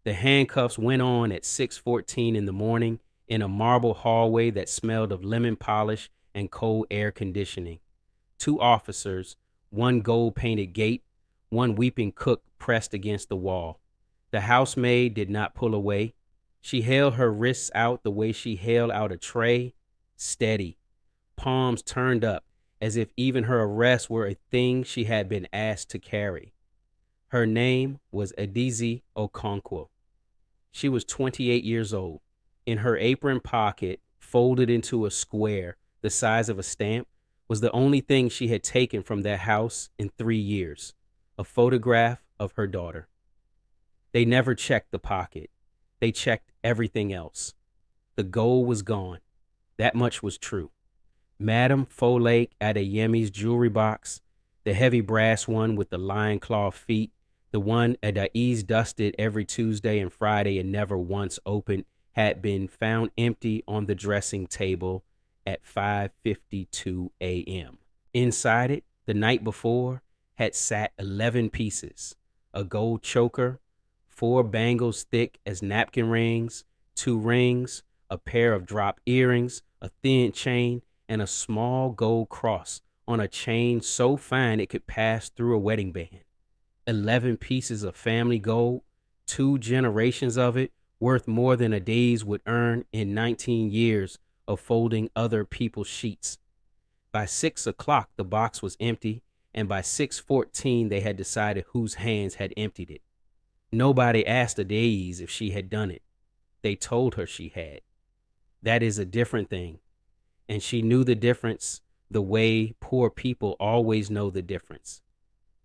The handcuffs went on at 6:14 in the morning in a marble hallway that smelled of lemon polish and cold air conditioning. Two officers, one gold-painted gate, one weeping cook pressed against the wall. The housemaid did not pull away. She held her wrists out the way she held out a tray, steady, palms turned up, as if even her arrest were a thing she had been asked to carry. Her name was Adizi Okonkwo. She was 28 years old. In her apron pocket, folded into a square the size of a stamp, was the only thing she had taken from that house in 3 years, a photograph of her daughter. They never checked the pocket. They checked everything else. The gold was gone. That much was true. Madame Folake Adeyemi's jewelry box, the heavy brass one with the lion claw feet, the one Adaiz dusted every Tuesday and Friday and never once opened, had been found empty on the dressing table at 5:52 a.m. Inside it, the night before, had sat 11 pieces, a gold choker, 4 bangles thick as napkin rings, 2 rings, a pair of drop earrings, a thin chain, and a small gold cross on a chain so fine it could pass through a wedding band. 11 pieces of family gold, 2 generations of it, worth more than Adaiz would earn in 19 years of folding other people's sheets. By 6 o'clock, the box was empty, and by 6:14, they had decided whose hands had emptied it. Nobody asked Adaiz if she had done it. They told her she had. That is a different thing, and she knew the difference the way poor people always know the difference.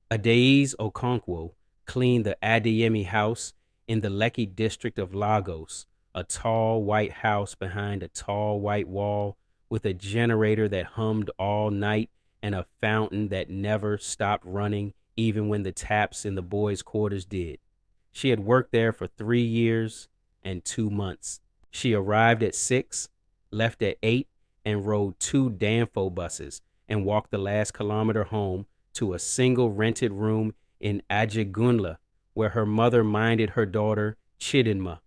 Adaiz Okonkwo cleaned the Adeyemi house in the Lekki district of Lagos, a tall white house behind a tall white wall with a generator that hummed all night and a fountain that never stopped running even when the taps in the boys' quarters did. She had worked there for 3 years and 2 months. She arrived at 6, left at 8, and rode 2 Danfo buses and walked the last kilometer home to a single rented room in Ajegunle, where her mother minded her daughter Chidinma,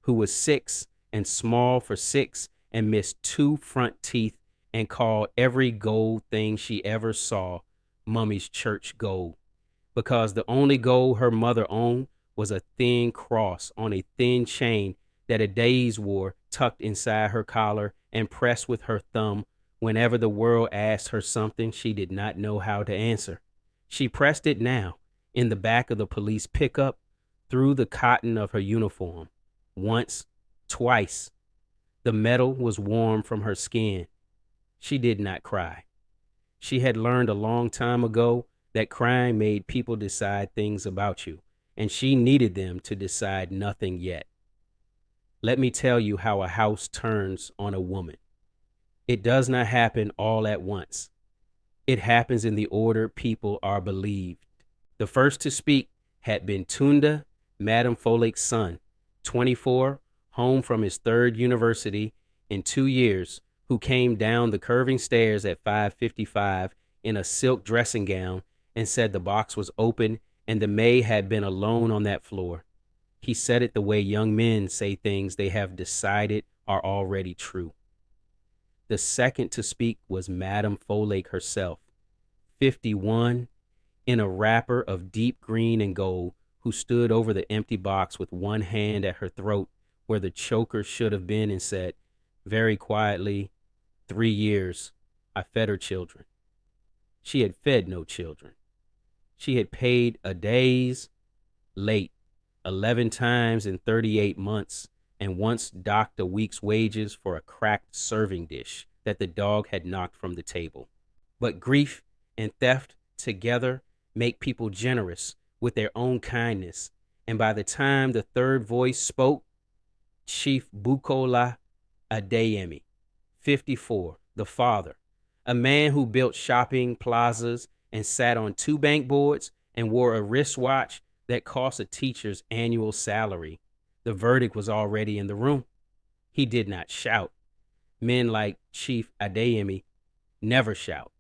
who was 6 and small for 6 and missed 2 front teeth and called every gold thing she ever saw Mummy's church gold, because the only gold her mother owned was a thin cross on a thin chain that Adaiz wore tucked inside her collar and pressed with her thumb whenever the world asked her something she did not know how to answer. She pressed it now in the back of the police pickup through the cotton of her uniform. Once, twice. The metal was warm from her skin. She did not cry. She had learned a long time ago that crying made people decide things about you, and she needed them to decide nothing yet. Let me tell you how a house turns on a woman. It does not happen all at once. It happens in the order people are believed. The first to speak had been Tunda, Madame Folake's son, 24, home from his 3rd university in 2 years, who came down the curving stairs at 5:55 in a silk dressing gown and said the box was open and the maid had been alone on that floor. He said it the way young men say things they have decided are already true. The second to speak was Madame Folake herself, 51, in a wrapper of deep green and gold, who stood over the empty box with one hand at her throat where the choker should have been and said, very quietly, 3 years, I fed her children. She had fed no children. She had paid Adaiz late, 11 times in 38 months, and once docked a week's wages for a cracked serving dish that the dog had knocked from the table. But grief and theft together make people generous with their own kindness, and by the time the third voice spoke, Chief Bukola Adeyemi, 54, the father, a man who built shopping plazas and sat on 2 bank boards and wore a wristwatch that cost a teacher's annual salary. The verdict was already in the room. He did not shout. Men like Chief Adeyemi never shout.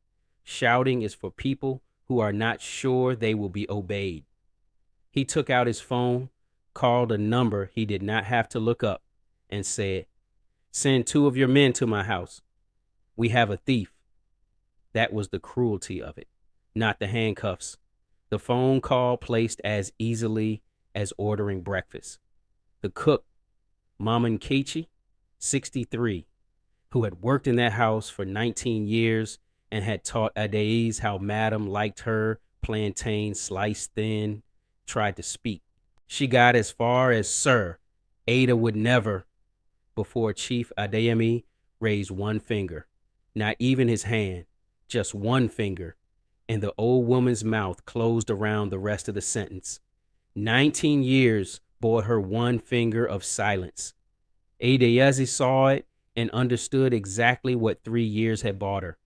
Shouting is for people who are not sure they will be obeyed. He took out his phone, called a number he did not have to look up, and said, "Send 2 of your men to my house. We have a thief." That was the cruelty of it, not the handcuffs. The phone call placed as easily as ordering breakfast. The cook, Mama Nkechi, 63, who had worked in that house for 19 years and had taught Adaize how Madam liked her plantain sliced thin, tried to speak. She got as far as "Sir, Ada would never," before Chief Adeyemi raised one finger, not even his hand, just one finger, and the old woman's mouth closed around the rest of the sentence. 19 years bought her one finger of silence. Adeyezi saw it and understood exactly what 3 years had bought her.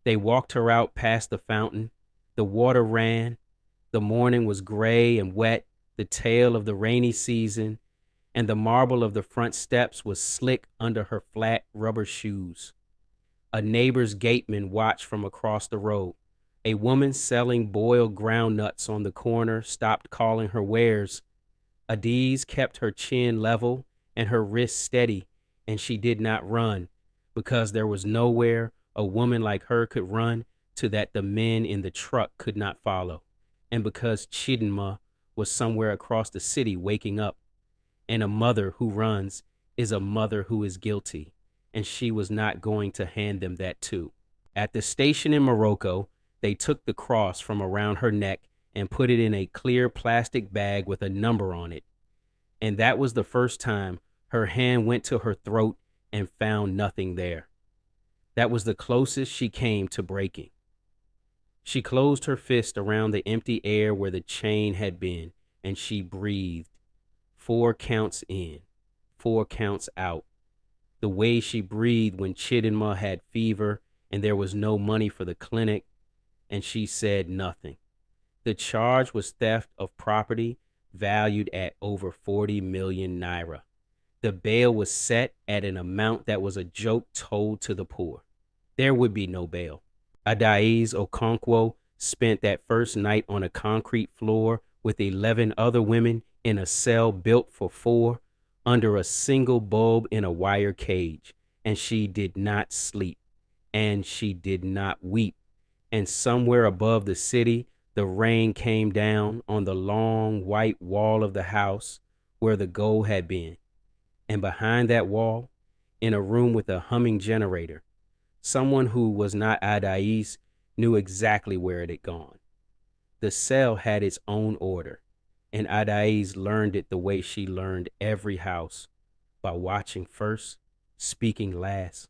They walked her out past the fountain. The water ran. The morning was gray and wet, the tail of the rainy season, and the marble of the front steps was slick under her flat rubber shoes. A neighbor's gateman watched from across the road. A woman selling boiled ground nuts on the corner stopped calling her wares. Adaize kept her chin level and her wrists steady, and she did not run, because there was nowhere a woman like her could run to that the men in the truck could not follow, and because Chidinma was somewhere across the city waking up, and a mother who runs is a mother who is guilty, and she was not going to hand them that too. At the station in Morocco, they took the cross from around her neck and put it in a clear plastic bag with a number on it. And that was the first time her hand went to her throat and found nothing there. That was the closest she came to breaking. She closed her fist around the empty air where the chain had been, and she breathed. 4 counts in, 4 counts out. The way she breathed when Chidinma had fever and there was no money for the clinic, and she said nothing. The charge was theft of property valued at over 40 million naira. The bail was set at an amount that was a joke told to the poor. There would be no bail. Adaize Okonkwo spent that first night on a concrete floor with 11 other women in a cell built for 4 under a single bulb in a wire cage, and she did not sleep, and she did not weep. And somewhere above the city, the rain came down on the long white wall of the house where the gold had been. And behind that wall, in a room with a humming generator, someone who was not Adaize knew exactly where it had gone. The cell had its own order, and Adaize learned it the way she learned every house, by watching first, speaking last.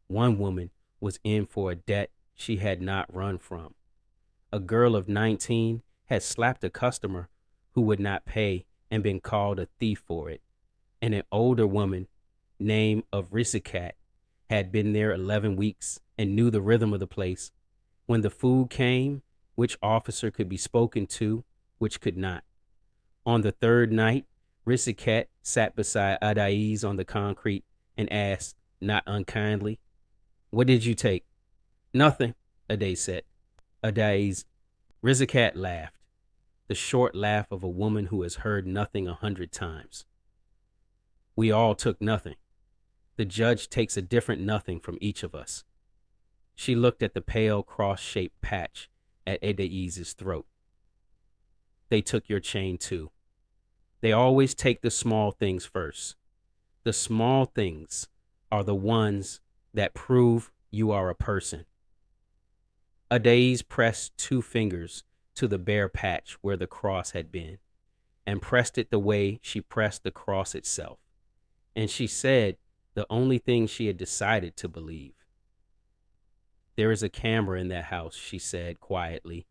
One woman was in for a debt she had not run from. A girl of 19 had slapped a customer who would not pay and been called a thief for it. And an older woman named of Risikat had been there 11 weeks and knew the rhythm of the place. When the food came, which officer could be spoken to, which could not. On the 3rd night, Risikat sat beside Adaize on the concrete and asked, not unkindly, "What did you take?" "Nothing," Adaize said. Risikat laughed, the short laugh of a woman who has heard nothing 100 times. "We all took nothing. The judge takes a different nothing from each of us." She looked at the pale cross-shaped patch at Adaize's throat. "They took your chain too. They always take the small things first. The small things are the ones that prove you are a person." Adaize pressed 2 fingers to the bare patch where the cross had been, and pressed it the way she pressed the cross itself. And she said the only thing she had decided to believe. "There is a camera in that house," she said quietly,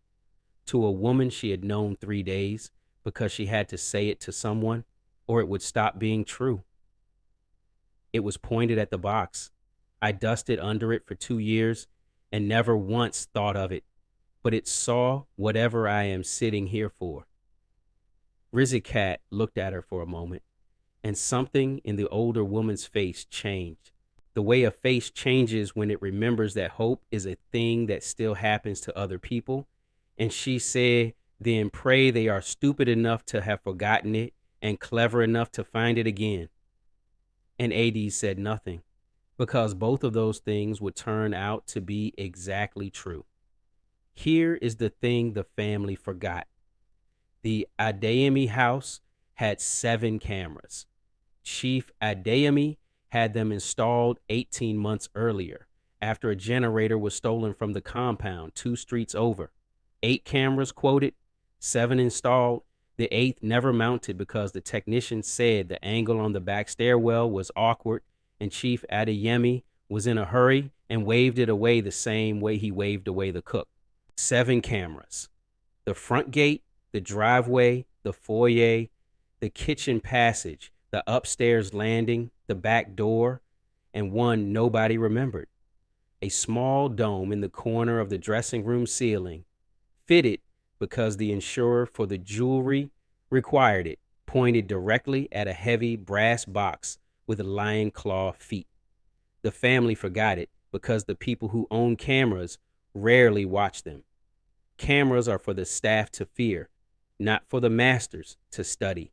to a woman she had known 3 days, because she had to say it to someone, or it would stop being true. It was pointed at the box. I dusted under it for 2 years and never once thought of it, but it saw whatever I am sitting here for. Risikat looked at her for a moment, and something in the older woman's face changed. The way a face changes when it remembers that hope is a thing that still happens to other people. And she said, "Then pray they are stupid enough to have forgotten it and clever enough to find it again? And AD said nothing, because both of those things would turn out to be exactly true. Here is the thing the family forgot. The Adeyemi house had 7 cameras. Chief Adeyemi had them installed 18 months earlier, after a generator was stolen from the compound 2 streets over. 8 cameras quoted, 7 installed. The 8th never mounted because the technician said the angle on the back stairwell was awkward, and Chief Adeyemi was in a hurry and waved it away the same way he waved away the cook. 7 cameras. The front gate, the driveway, the foyer, the kitchen passage, the upstairs landing, the back door, and one nobody remembered. A small dome in the corner of the dressing room ceiling, fitted because the insurer for the jewelry required it, pointed directly at a heavy brass box with lion claw feet. The family forgot it because the people who own cameras rarely watch them. Cameras are for the staff to fear, not for the masters to study.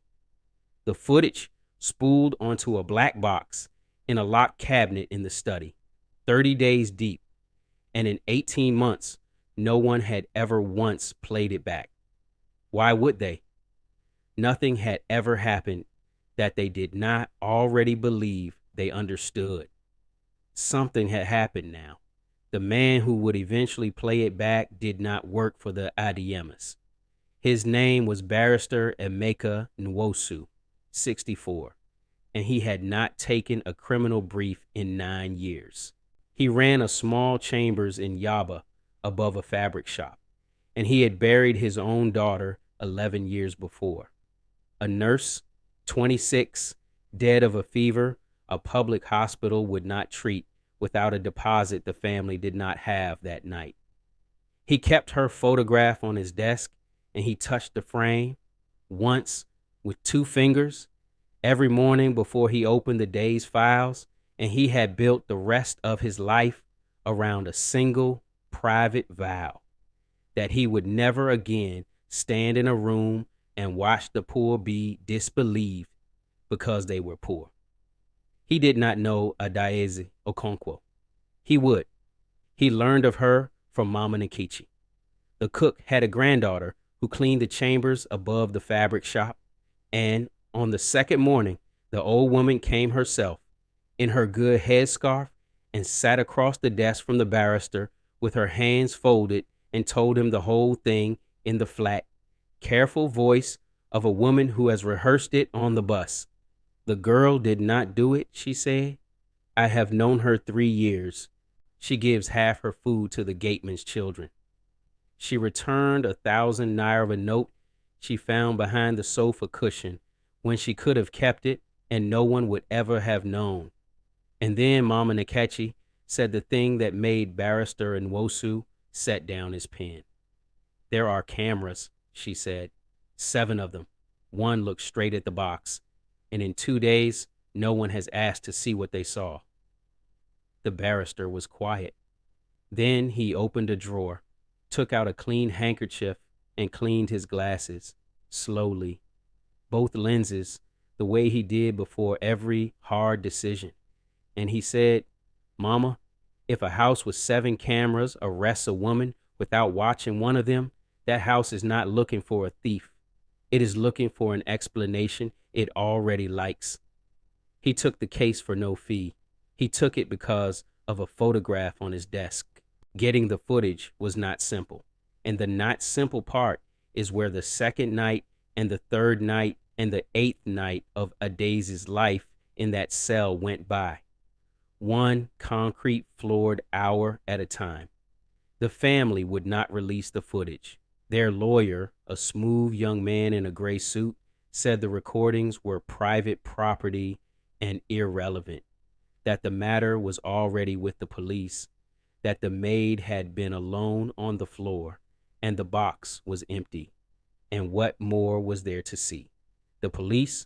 The footage spooled onto a black box in a locked cabinet in the study, 30 days deep, and in 18 months, no one had ever once played it back. Why would they? Nothing had ever happened that they did not already believe they understood. Something had happened now. The man who would eventually play it back did not work for the Adeyemis. His name was Barrister Emeka Nwosu, 64, and he had not taken a criminal brief in 9 years. He ran a small chambers in Yaba above a fabric shop, and he had buried his own daughter 11 years before. A nurse, 26, dead of a fever, a public hospital would not treat without a deposit the family did not have that night. He kept her photograph on his desk, and he touched the frame once with 2 fingers every morning before he opened the day's files, and he had built the rest of his life around a single private vow that he would never again stand in a room and watch the poor be disbelieved because they were poor. He did not know Adaeze Okonkwo. He would. He learned of her from Mama Nkechi. The cook had a granddaughter who cleaned the chambers above the fabric shop, and on the second morning, the old woman came herself in her good headscarf and sat across the desk from the barrister with her hands folded and told him the whole thing in the flat, careful voice of a woman who has rehearsed it on the bus. The girl did not do it, she said. I have known her 3 years. She gives half her food to the gateman's children. She returned 1,000 naira note she found behind the sofa cushion when she could have kept it and no one would ever have known. And then Mama Nkechi said the thing that made Barrister Nwosu set down his pen. There are cameras, she said, 7 of them. One looked straight at the box, and in 2 days, no one has asked to see what they saw. The barrister was quiet. Then he opened a drawer, took out a clean handkerchief, and cleaned his glasses, slowly. Both lenses, the way he did before every hard decision. And he said, Mama, if a house with 7 cameras arrests a woman without watching one of them, that house is not looking for a thief. It is looking for an explanation it already likes. He took the case for no fee. He took it because of a photograph on his desk. Getting the footage was not simple. And the not simple part is where the second night and the third night and the 8th night of Adaeze's life in that cell went by. One concrete floored hour at a time. The family would not release the footage. Their lawyer, a smooth young man in a gray suit, said the recordings were private property and irrelevant, that the matter was already with the police, that the maid had been alone on the floor, and the box was empty. And what more was there to see? The police,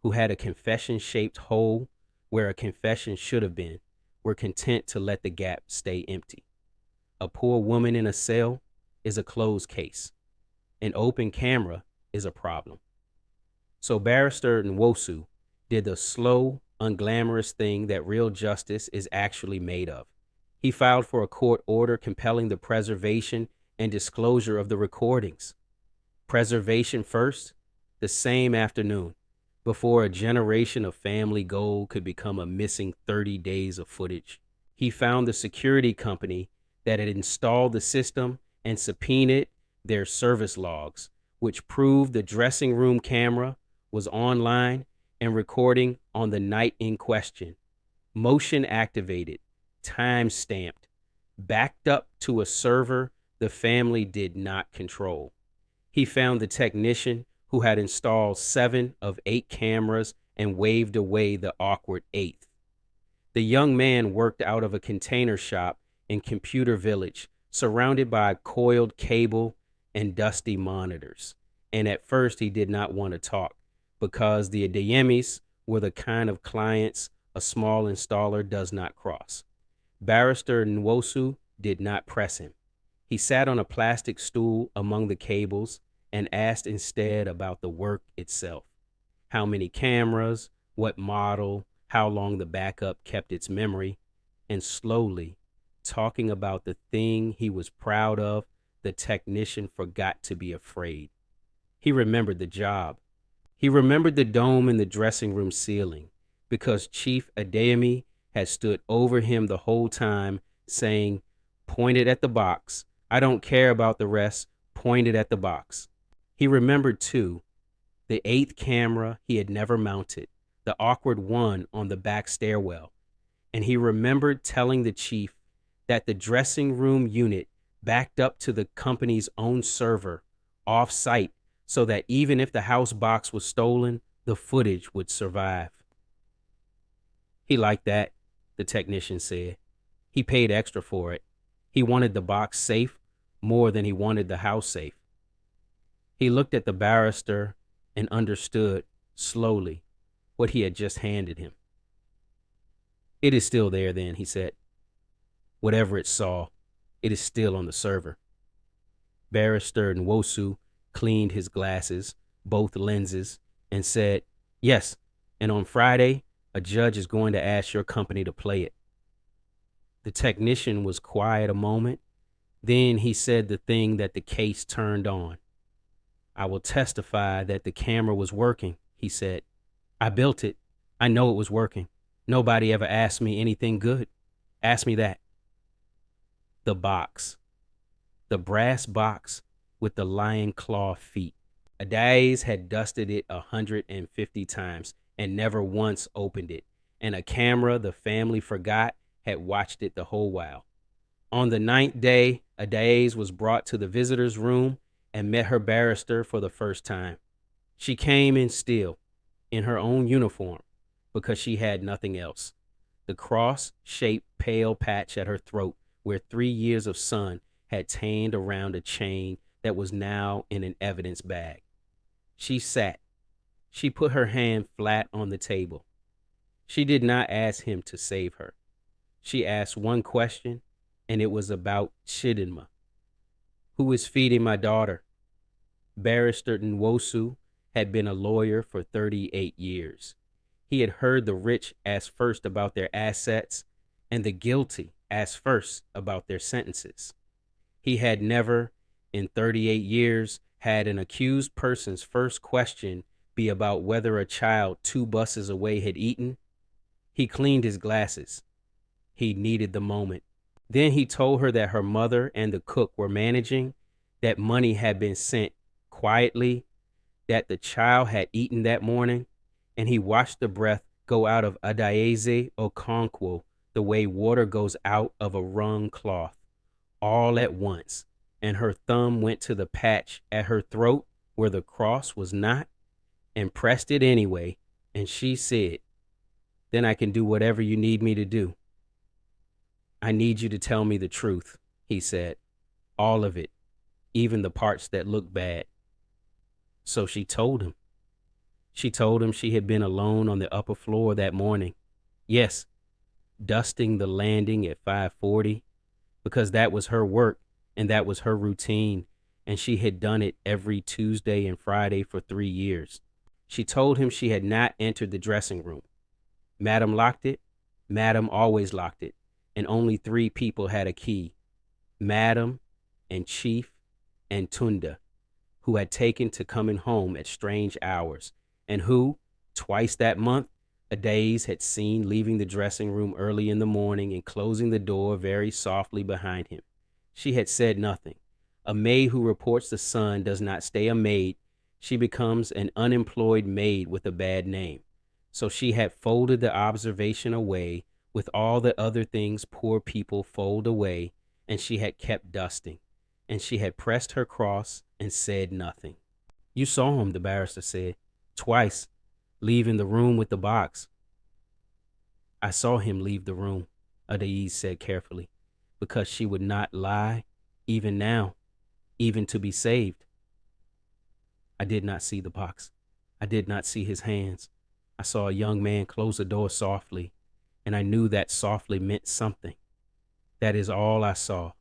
who had a confession-shaped hole where a confession should have been, were content to let the gap stay empty. A poor woman in a cell is a closed case. An open camera is a problem. So Barrister Nwosu did the slow, unglamorous thing that real justice is actually made of. He filed for a court order compelling the preservation and disclosure of the recordings. Preservation first, the same afternoon, before a generation of family gold could become a missing 30 days of footage. He found the security company that had installed the system and subpoenaed their service logs, which proved the dressing room camera was online and recording on the night in question. Motion activated, time stamped, backed up to a server the family did not control. He found the technician who had installed 7 of 8 cameras and waved away the awkward 8th. The young man worked out of a container shop in Computer Village, surrounded by coiled cable and dusty monitors. And at first he did not want to talk because the Adeyemis were the kind of clients a small installer does not cross. Barrister Nwosu did not press him. He sat on a plastic stool among the cables and asked instead about the work itself. How many cameras, what model, how long the backup kept its memory, and slowly, talking about the thing he was proud of, the technician forgot to be afraid. He remembered the job. He remembered the dome in the dressing room ceiling because Chief Adeyemi had stood over him the whole time saying, "Point it at the box. I don't care about the rest. Point it at the box." He remembered, too, the 8th camera he had never mounted, the awkward one on the back stairwell. And he remembered telling the chief that the dressing room unit backed up to the company's own server off-site so that even if the house box was stolen, the footage would survive. He liked that, the technician said. He paid extra for it. He wanted the box safe more than he wanted the house safe. He looked at the barrister and understood, slowly, what he had just handed him. "It is still there then," he said. "Whatever it saw, it is still on the server." Barrister Nwosu cleaned his glasses, both lenses, and said, "Yes, and on Friday, a judge is going to ask your company to play it." The technician was quiet a moment. Then he said the thing that the case turned on. "I will testify that the camera was working," he said. "I built it. I know it was working. Nobody ever asked me anything good. Ask me that." The box. The brass box with the lion claw feet. Adayes had dusted it 150 times and never once opened it, and a camera the family forgot had watched it the whole while. On the 9th day, Adayes was brought to the visitor's room and met her barrister for the first time. She came in still, in her own uniform, because she had nothing else. The cross-shaped pale patch at her throat where 3 years of sun had tanned around a chain that was now in an evidence bag. She sat. She put her hand flat on the table. She did not ask him to save her. She asked one question, and it was about Chidinma. "Who is feeding my daughter?" Barrister Nwosu had been a lawyer for 38 years. He had heard the rich ask first about their assets and the guilty ask first about their sentences. He had never, in 38 years, had an accused person's first question be about whether a child 2 buses away had eaten. He cleaned his glasses. He needed the moment. Then he told her that her mother and the cook were managing, that money had been sent quietly, that the child had eaten that morning, and he watched the breath go out of Adayeze Okonkwo the way water goes out of a wrung cloth, all at once, and her thumb went to the patch at her throat where the cross was not, and pressed it anyway, and she said, "Then I can do whatever you need me to do." "I need you to tell me the truth," he said. "All of it, even the parts that look bad." So she told him. She told him she had been alone on the upper floor that morning. Yes, dusting the landing at 5:40, because that was her work and that was her routine, and she had done it every Tuesday and Friday for 3 years. She told him she had not entered the dressing room. Madam locked it. Madam always locked it, and only 3 people had a key: Madam and Chief and Tunda, who had taken to coming home at strange hours, and who, twice that month, Adaze had seen leaving the dressing room early in the morning and closing the door very softly behind him. She had said nothing. A maid who reports the sun does not stay a maid. She becomes an unemployed maid with a bad name. So she had folded the observation away with all the other things poor people fold away, and she had kept dusting, and she had pressed her cross and said nothing. You saw him, the barrister said, twice, leaving the room with the box. I saw him leave the room, Adaise said carefully, because she would not lie, even now, even to be saved. I did not see the box. I did not see his hands. I saw a young man close the door softly, and I knew that softly meant something. That is all I saw.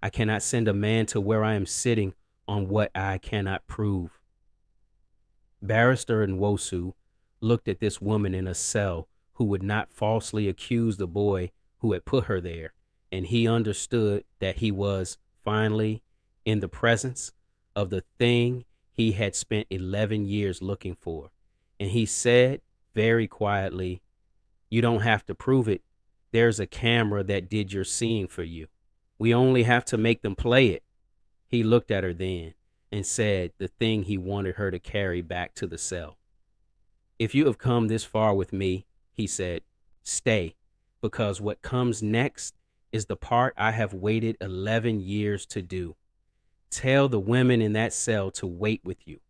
I cannot send a man to where I am sitting on what I cannot prove. Barrister Nwosu looked at this woman in a cell who would not falsely accuse the boy who had put her there, and he understood that he was, finally, in the presence of the thing he had spent 11 years looking for. And he said very quietly, you don't have to prove it. There's a camera that did your seeing for you. We only have to make them play it. He looked at her then and said the thing he wanted her to carry back to the cell. If you have come this far with me, he said, stay, because what comes next is the part I have waited 11 years to do. Tell the women in that cell to wait with you.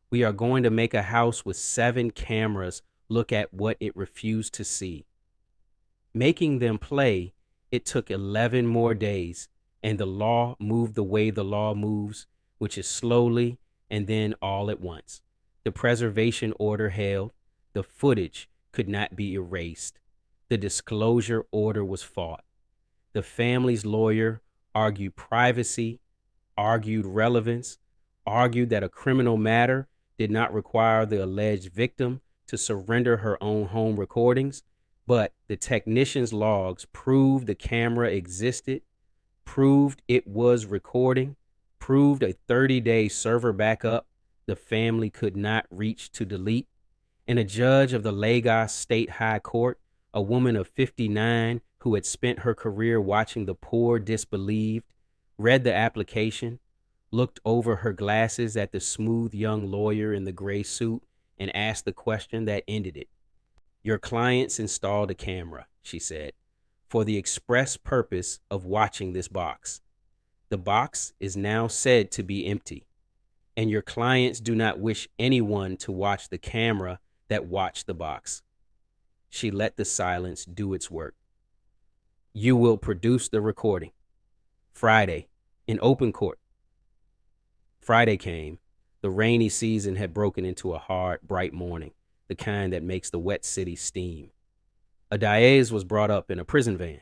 We are going to make a house with 7 cameras look at what it refused to see. Making them play, it took 11 more days, and the law moved the way the law moves, which is slowly and then all at once. The preservation order held. The footage could not be erased. The disclosure order was fought. The family's lawyer argued privacy, argued relevance, argued that a criminal matter did not require the alleged victim to surrender her own home recordings, but the technician's logs proved the camera existed, proved it was recording, proved a 30-day server backup the family could not reach to delete, and a judge of the Lagos State High Court, a woman of 59 who had spent her career watching the poor disbelieved, read the application, looked over her glasses at the smooth young lawyer in the gray suit, and asked the question that ended it. Your clients installed a camera, she said, for the express purpose of watching this box. The box is now said to be empty, and your clients do not wish anyone to watch the camera that watched the box. She let the silence do its work. You will produce the recording. Friday, in open court. Friday came. The rainy season had broken into a hard, bright morning, the kind that makes the wet city steam. Adaeze was brought up in a prison van.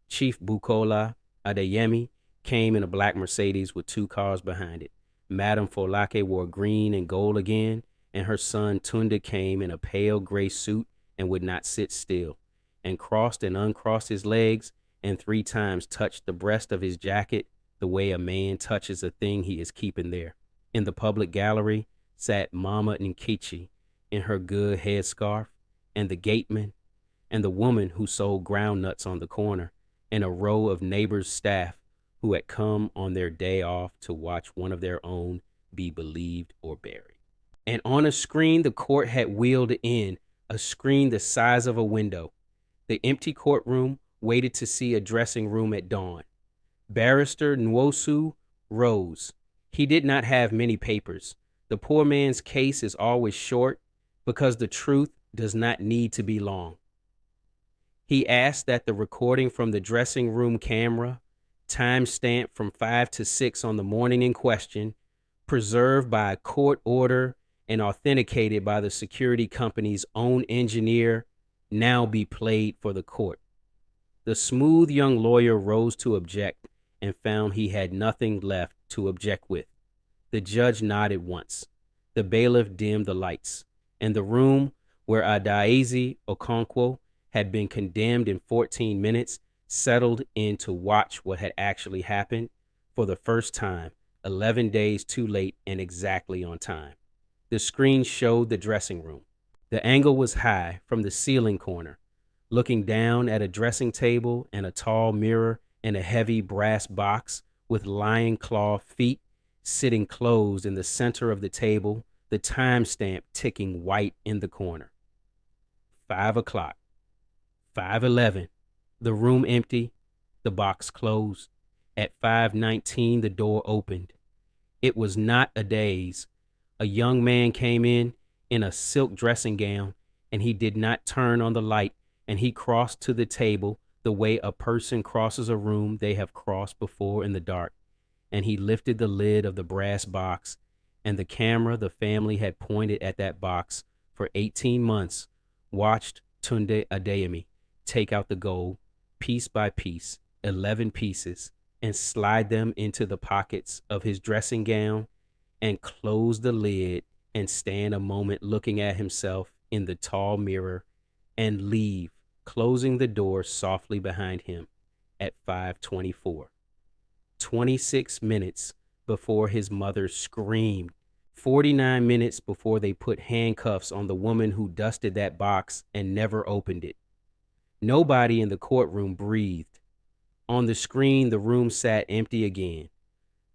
Chief Bukola Adeyemi came in a black Mercedes with 2 cars behind it. Madame Folake wore green and gold again, and her son Tunda came in a pale gray suit and would not sit still, and crossed and uncrossed his legs, and 3 times touched the breast of his jacket the way a man touches a thing he is keeping there. In the public gallery sat Mama Nkechi in her good headscarf, and the gateman, and the woman who sold groundnuts on the corner, and a row of neighbors' staff who had come on their day off to watch one of their own be believed or buried. And on a screen the court had wheeled in, a screen the size of a window. The empty courtroom waited to see a dressing room at dawn. Barrister Nwosu rose. He did not have many papers. The poor man's case is always short because the truth does not need to be long. He asked that the recording from the dressing room camera, time-stamped from 5 to 6 on the morning in question, preserved by a court order and authenticated by the security company's own engineer, now be played for the court. The smooth young lawyer rose to object and found he had nothing left to object with. The judge nodded once. The bailiff dimmed the lights, and the room where Adaize Okonkwo had been condemned in 14 minutes settled in to watch what had actually happened for the first time, 11 days too late and exactly on time. The screen showed the dressing room. The angle was high from the ceiling corner, looking down at a dressing table and a tall mirror and a heavy brass box with lion claw feet sitting closed in the center of the table, the timestamp ticking white in the corner. 5 o'clock. 5:11. The room empty, the box closed. At 5:19, the door opened. It was not a daze. A young man came in a silk dressing gown, and he did not turn on the light, and he crossed to the table the way a person crosses a room they have crossed before in the dark. And he lifted the lid of the brass box, and the camera the family had pointed at that box for 18 months watched Tunde Adeyemi take out the gold, piece by piece, 11 pieces, and slide them into the pockets of his dressing gown and close the lid and stand a moment looking at himself in the tall mirror and leave, closing the door softly behind him at 5:24. 26 minutes before his mother screamed. 49 minutes before they put handcuffs on the woman who dusted that box and never opened it. Nobody in the courtroom breathed. On the screen, the room sat empty again.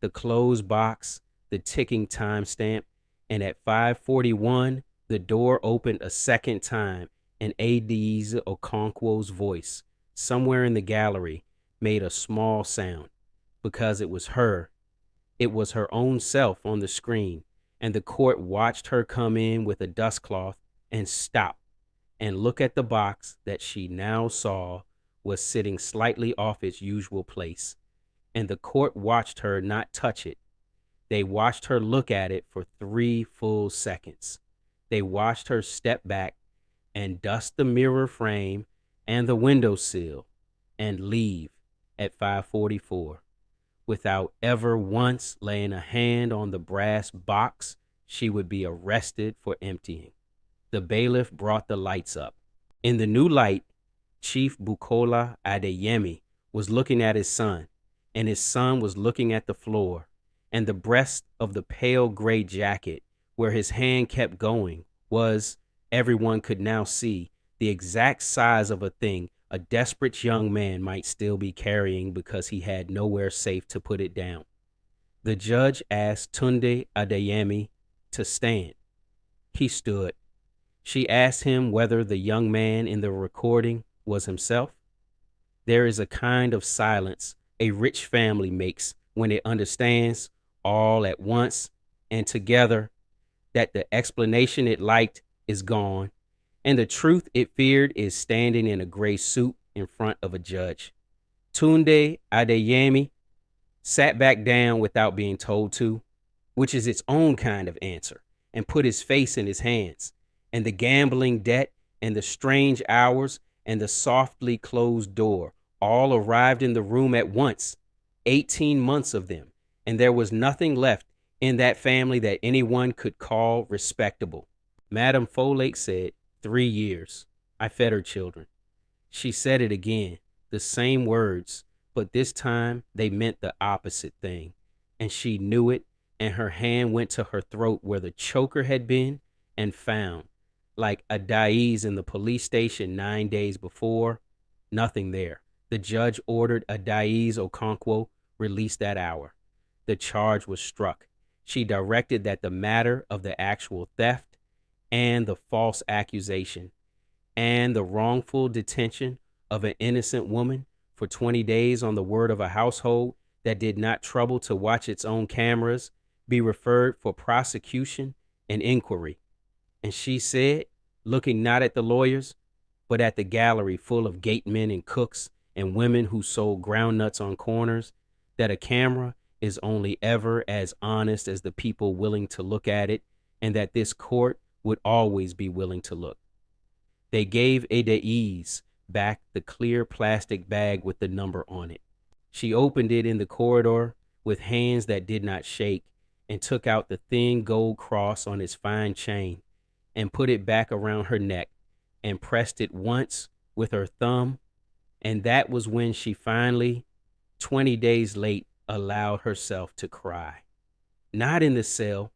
The closed box, the ticking timestamp, and at 5:41, the door opened a second time, and Adaize Okonkwo's voice, somewhere in the gallery, made a small sound. Because it was her. It was her own self on the screen, and the court watched her come in with a dust cloth and stop and look at the box that she now saw was sitting slightly off its usual place. And the court watched her not touch it. They watched her look at it for 3 full seconds. They watched her step back and dust the mirror frame and the windowsill and leave at 5:44. Without ever once laying a hand on the brass box she would be arrested for emptying. The bailiff brought the lights up. In the new light, Chief Bukola Adeyemi was looking at his son, and his son was looking at the floor, and the breast of the pale gray jacket where his hand kept going was, everyone could now see, the exact size of a thing a desperate young man might still be carrying because he had nowhere safe to put it down. The judge asked Tunde Adeyemi to stand. He stood. She asked him whether the young man in the recording was himself. There is a kind of silence a rich family makes when it understands all at once and together that the explanation it liked is gone, and the truth it feared is standing in a gray suit in front of a judge. Tunde Adeyemi sat back down without being told to, which is its own kind of answer, and put his face in his hands. And the gambling debt and the strange hours and the softly closed door all arrived in the room at once, 18 months of them, and there was nothing left in that family that anyone could call respectable. Madame Folake said, 3 years. I fed her children. She said it again, the same words, but this time they meant the opposite thing. And she knew it, and her hand went to her throat where the choker had been and found, like Adaize in the police station 9 days before, nothing there. The judge ordered Adaize Okonkwo released that hour. The charge was struck. She directed that the matter of the actual theft and the false accusation and the wrongful detention of an innocent woman for 20 days on the word of a household that did not trouble to watch its own cameras be referred for prosecution and inquiry. And she said, looking not at the lawyers, but at the gallery full of gatemen and cooks and women who sold groundnuts on corners, that a camera is only ever as honest as the people willing to look at it, and that this court would always be willing to look. They gave Adaize back the clear plastic bag with the number on it. She opened it in the corridor with hands that did not shake and took out the thin gold cross on its fine chain and put it back around her neck and pressed it once with her thumb. And that was when she finally, 20 days late, allowed herself to cry. Not in the cell,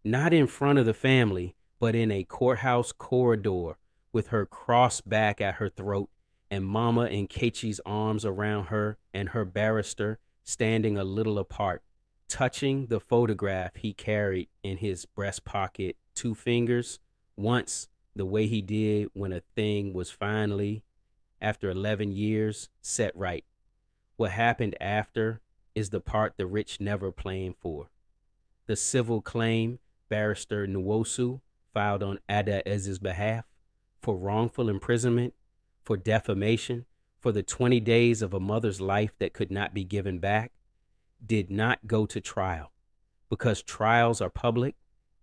not in front of the family, but in a courthouse corridor with her crossed back at her throat and Mama and Nkechi's arms around her and her barrister standing a little apart, touching the photograph he carried in his breast pocket, two fingers, once the way he did when a thing was finally, after 11 years, set right. What happened after is the part the rich never planned for. The civil claim Barrister Nwosu filed on Adaez's behalf for wrongful imprisonment, for defamation, for the 20 days of a mother's life that could not be given back, did not go to trial because trials are public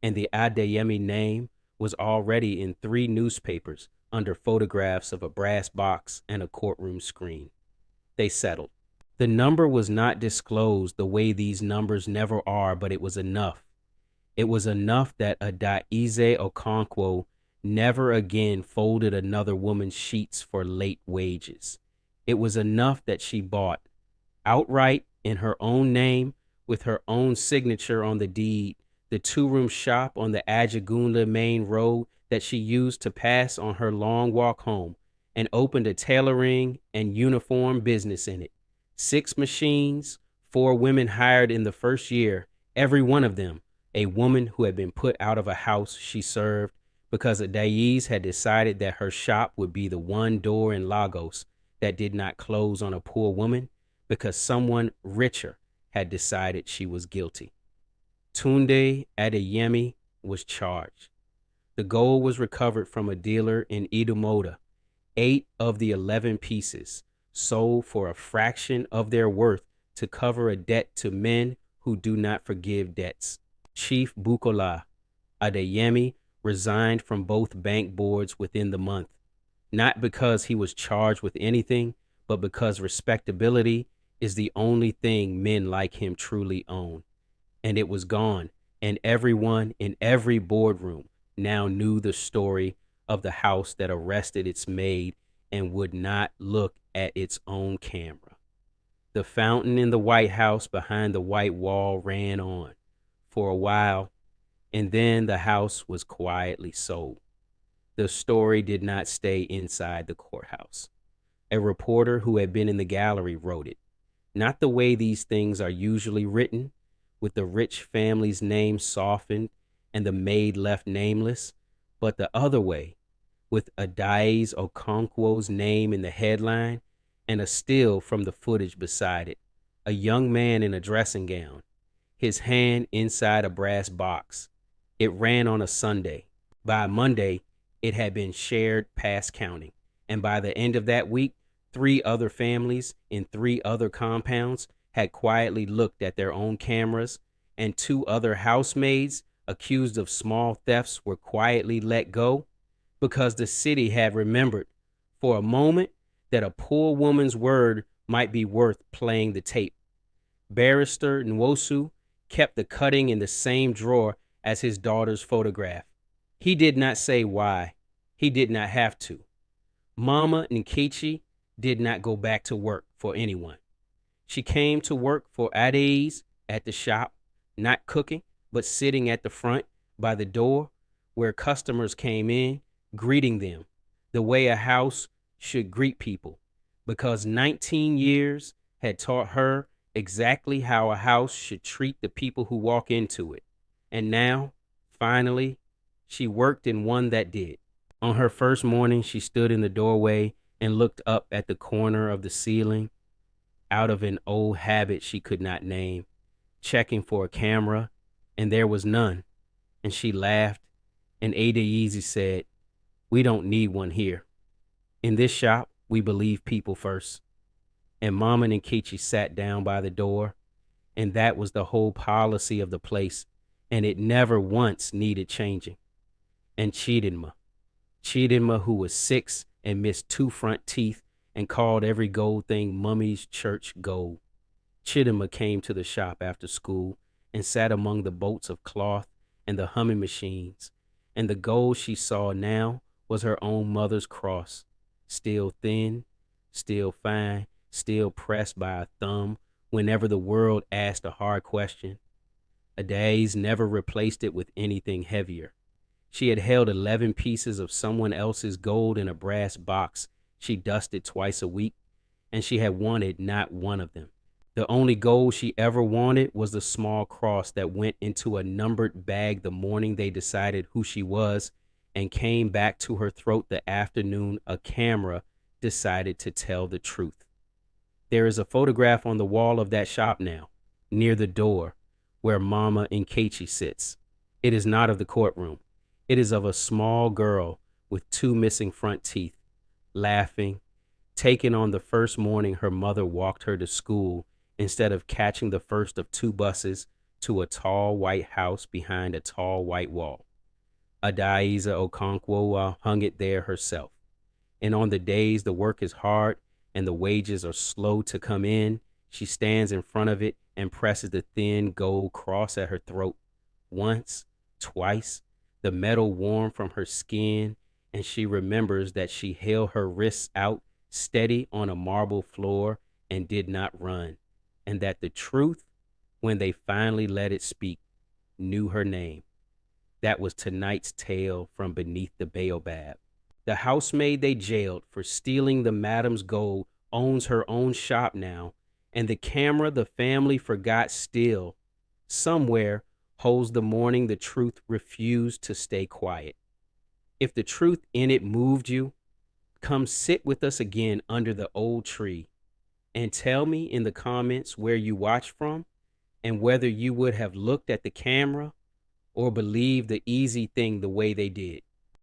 and the Adeyemi name was already in 3 newspapers under photographs of a brass box and a courtroom screen. They settled. The number was not disclosed the way these numbers never are, but it was enough. It was enough that Adaize Okonkwo never again folded another woman's sheets for late wages. It was enough that she bought, outright in her own name, with her own signature on the deed, the 2-room shop on the Ajagunle main road that she used to pass on her long walk home, and opened a tailoring and uniform business in it. 6 machines, 4 women hired in the first year, every one of them a woman who had been put out of a house she served because Adaize had decided that her shop would be the one door in Lagos that did not close on a poor woman because someone richer had decided she was guilty. Tunde Adeyemi was charged. The gold was recovered from a dealer in Idumota. 8 of the 11 pieces sold for a fraction of their worth to cover a debt to men who do not forgive debts. Chief Bukola Adeyemi resigned from both bank boards within the month, not because he was charged with anything, but because respectability is the only thing men like him truly own. And it was gone, and everyone in every boardroom now knew the story of the house that arrested its maid and would not look at its own camera. The fountain in the White House behind the white wall ran on for a while, and then the house was quietly sold. The story did not stay inside the courthouse. A reporter who had been in the gallery wrote it, not the way these things are usually written, with the rich family's name softened and the maid left nameless, but the other way, with Adaize Okonkwo's name in the headline and a still from the footage beside it, a young man in a dressing gown, his hand inside a brass box. It ran on a Sunday. By Monday, it had been shared past counting, and by the end of that week, 3 other families in 3 other compounds had quietly looked at their own cameras, and 2 other housemaids accused of small thefts were quietly let go because the city had remembered for a moment that a poor woman's word might be worth playing the tape. Barrister Nwosu kept the cutting in the same drawer as his daughter's photograph. He did not say why. He did not have to. Mama Nkechi did not go back to work for anyone. She came to work for Adaize at the shop, not cooking, but sitting at the front by the door where customers came in, greeting them the way a house should greet people, because 19 years had taught her exactly how a house should treat the people who walk into it. And now, finally, she worked in one that did. On her first morning, she stood in the doorway and looked up at the corner of the ceiling out of an old habit she could not name, checking for a camera, and there was none. And she laughed, and Adaize said, "We don't need one here. In this shop, we believe people first." And Mama Nkechi sat down by the door, and that was the whole policy of the place, and it never once needed changing. And Chidinma, who was 6 and missed 2 front teeth and called every gold thing Mummy's church gold. Chidinma came to the shop after school and sat among the bolts of cloth and the humming machines, and the gold she saw now was her own mother's cross, still thin, still fine, still pressed by a thumb whenever the world asked a hard question. Adaize never replaced it with anything heavier. She had held 11 pieces of someone else's gold in a brass box she dusted twice a week, and she had wanted not one of them. The only gold she ever wanted was the small cross that went into a numbered bag the morning they decided who she was and came back to her throat the afternoon a camera decided to tell the truth. There is a photograph on the wall of that shop now, near the door where Mama Nkechi sits. It is not of the courtroom. It is of a small girl with 2 missing front teeth, laughing, taken on the first morning her mother walked her to school instead of catching the first of 2 buses to a tall white house behind a tall white wall. Adaiza Okonkwo hung it there herself. And on the days the work is hard and the wages are slow to come in, she stands in front of it and presses the thin gold cross at her throat. Once, twice, the metal warm from her skin, and she remembers that she held her wrists out steady on a marble floor and did not run, and that the truth, when they finally let it speak, knew her name. That was tonight's tale from beneath the baobab. The housemaid they jailed for stealing the madam's gold owns her own shop now, and the camera the family forgot still, somewhere, holds the morning the truth refused to stay quiet. If the truth in it moved you, come sit with us again under the old tree and tell me in the comments where you watched from and whether you would have looked at the camera or believed the easy thing the way they did.